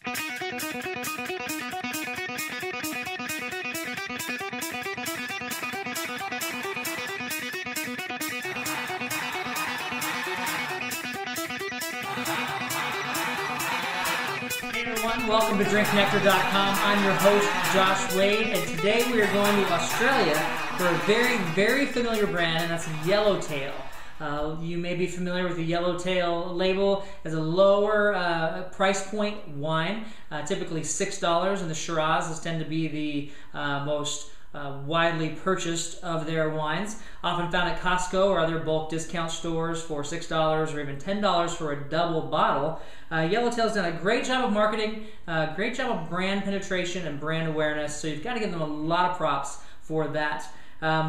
Hey everyone, welcome to DrinkNectar.com. I'm your host, Josh Wade, and today we are going to Australia for a very, very familiar brand, and that's Yellow Tail. You may be familiar with the Yellow Tail label as a lower price point wine, typically $6, and the Shiraz tend to be the most widely purchased of their wines, often found at Costco or other bulk discount stores for $6 or even $10 for a double bottle. Yellowtail's done a great job of marketing, great job of brand penetration and brand awareness, so you've got to give them a lot of props for that.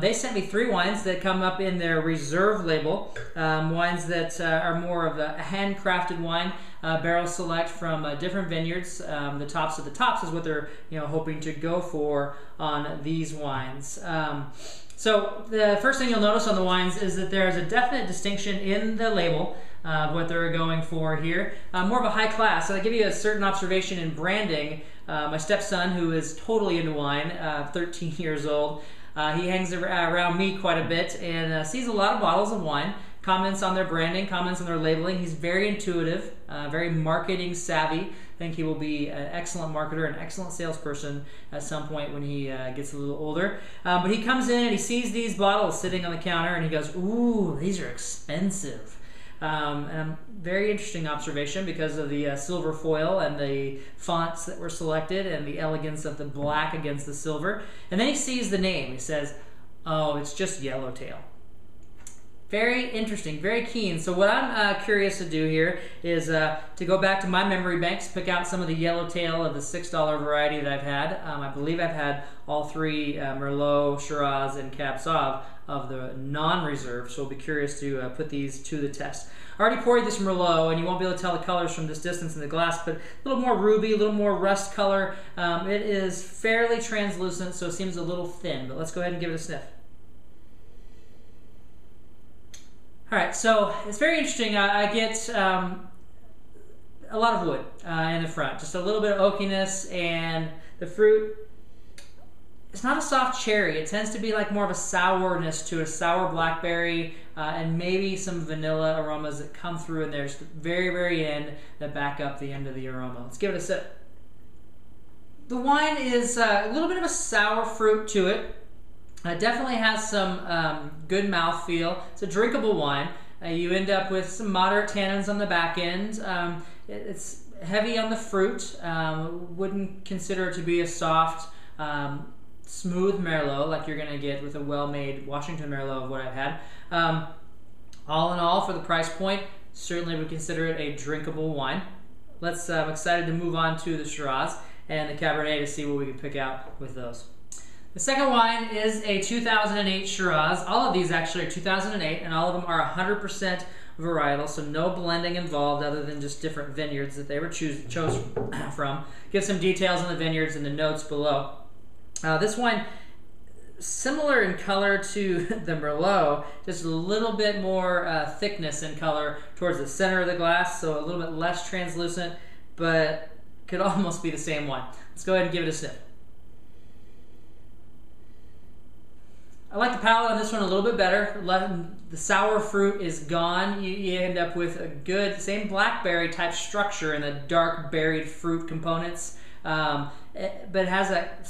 They sent me 3 wines that come up in their reserve label, wines that are more of a handcrafted wine, barrel select from different vineyards. The tops of the tops is what they're hoping to go for on these wines. So the first thing you'll notice on the wines is that there's a definite distinction in the label of what they're going for here. More of a high class. So I give you a certain observation in branding. My stepson, who is totally into wine, 13 years old, he hangs around me quite a bit and sees a lot of bottles of wine, comments on their branding, comments on their labeling. He's very intuitive, very marketing savvy. I think he will be an excellent marketer, an excellent salesperson at some point when he gets a little older. But he comes in and he sees these bottles sitting on the counter and he goes, "Ooh, these are expensive." And very interesting observation because of the silver foil and the fonts that were selected and the elegance of the black against the silver. And then he sees the name. He says, "Oh, it's just Yellowtail." Very interesting, very keen. So what I'm curious to do here is to go back to my memory banks, pick out some of the Yellowtail of the $6 variety that I've had. I believe I've had all 3 Merlot, Shiraz, and Cab Sauv of the non-reserve, so I'll be curious to put these to the test. I already poured this Merlot, and you won't be able to tell the colors from this distance in the glass, but a little more ruby, a little more rust color. It is fairly translucent, so it seems a little thin, but let's go ahead and give it a sniff. All right, so it's very interesting. I get a lot of wood in the front, just a little bit of oakiness, and the fruit, it's not a soft cherry. It tends to be like more of a sourness to a sour blackberry, and maybe some vanilla aromas that come through in there just at the very, very end that back up the end of the aroma. Let's give it a sip. The wine is a little bit of a sour fruit to it. It definitely has some good mouthfeel. It's a drinkable wine. You end up with some moderate tannins on the back end. It's heavy on the fruit. Wouldn't consider it to be a soft, smooth Merlot like you're going to get with a well-made Washington Merlot of what I've had. All in all, for the price point, certainly would consider it a drinkable wine. I'm excited to move on to the Shiraz and the Cabernet to see what we can pick out with those. The second wine is a 2008 Shiraz. All of these actually are 2008, and all of them are 100% varietal, so no blending involved other than just different vineyards that they were chose from. Give some details on the vineyards in the notes below. This wine, similar in color to the Merlot, just a little bit more thickness in color towards the center of the glass, so a little bit less translucent, but could almost be the same wine. Let's go ahead and give it a sip. I like the palate on this one a little bit better. The sour fruit is gone. You end up with a good, same blackberry type structure in the dark berried fruit components, but it has that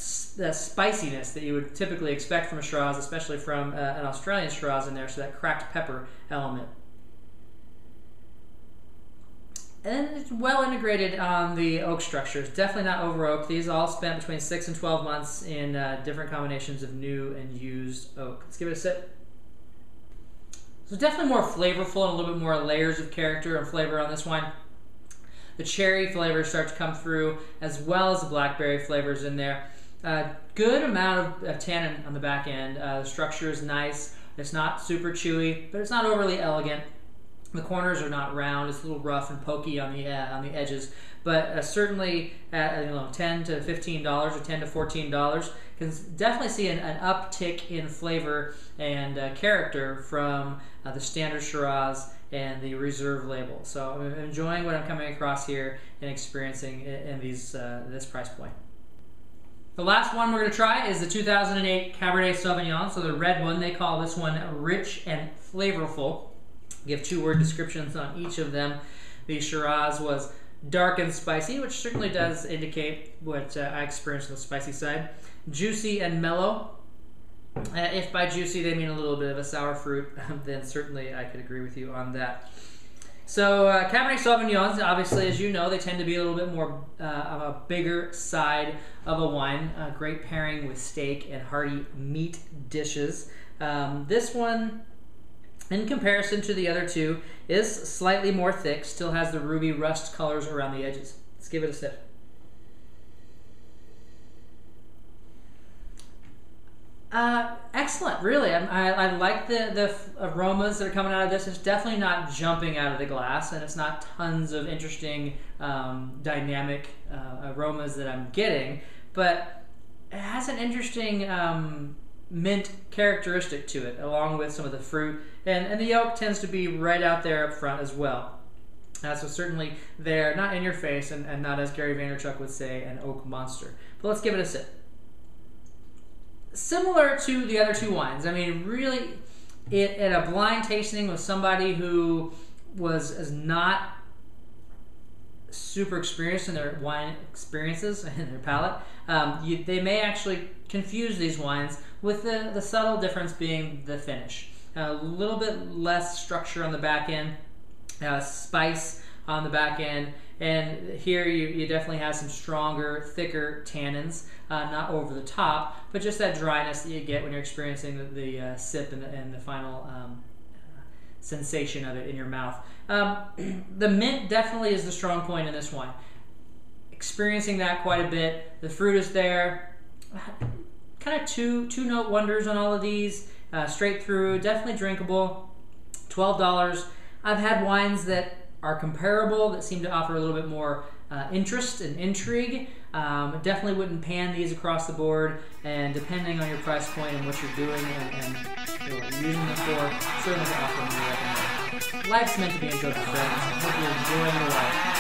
spiciness that you would typically expect from a Shiraz, especially from an Australian Shiraz in there, so that cracked pepper element. And it's well integrated on the oak structures. Definitely not over oak. These all spent between 6 and 12 months in different combinations of new and used oak. Let's give it a sip. So definitely more flavorful and a little bit more layers of character and flavor on this wine. The cherry flavors start to come through as well as the blackberry flavors in there. Good amount of tannin on the back end. The structure is nice. It's not super chewy, but it's not overly elegant. The corners are not round. It's a little rough and pokey on the edges, but certainly at $10 to $15 or $10 to $14, can definitely see an uptick in flavor and character from the standard Shiraz and the reserve label. So I'm enjoying what I'm coming across here and experiencing in these this price point. The last one we're going to try is the 2008 Cabernet Sauvignon. So the red one, they call this one rich and flavorful. Give 2-word descriptions on each of them. The Shiraz was dark and spicy, which certainly does indicate what I experienced on the spicy side. Juicy and mellow. If by juicy they mean a little bit of a sour fruit, then certainly I could agree with you on that. So Cabernet Sauvignons, obviously, as you know, they tend to be a little bit more of a bigger side of a wine. Great pairing with steak and hearty meat dishes. This one, in comparison to the other two, is slightly more thick, still has the ruby rust colors around the edges. Let's give it a sip. Excellent, really. I like the aromas that are coming out of this. It's definitely not jumping out of the glass, and it's not tons of interesting dynamic aromas that I'm getting, but it has an interesting mint characteristic to it, along with some of the fruit, and the oak tends to be right out there up front as well. So certainly there, not in your face, and not, as Gary Vaynerchuk would say, an oak monster. But let's give it a sip. Similar to the other two wines. I mean, really, at a blind tasting with somebody who is not super experienced in their wine experiences and their palate, they may actually confuse these wines with the subtle difference being the finish. A little bit less structure on the back end, spice on the back end, and here you definitely have some stronger, thicker tannins, not over the top, but just that dryness that you get when you're experiencing the sip and the final sensation of it in your mouth. The mint definitely is the strong point in this wine. Experiencing that quite a bit. The fruit is there. Kind of two-note wonders on all of these. Straight through, definitely drinkable. $12. I've had wines that are comparable, that seem to offer a little bit more interest and intrigue. Definitely wouldn't pan these across the board, and depending on your price point and what you're doing and what you're using them for, certainly offer them. Life's meant to be enjoyed with friends. I hope you're enjoying your life.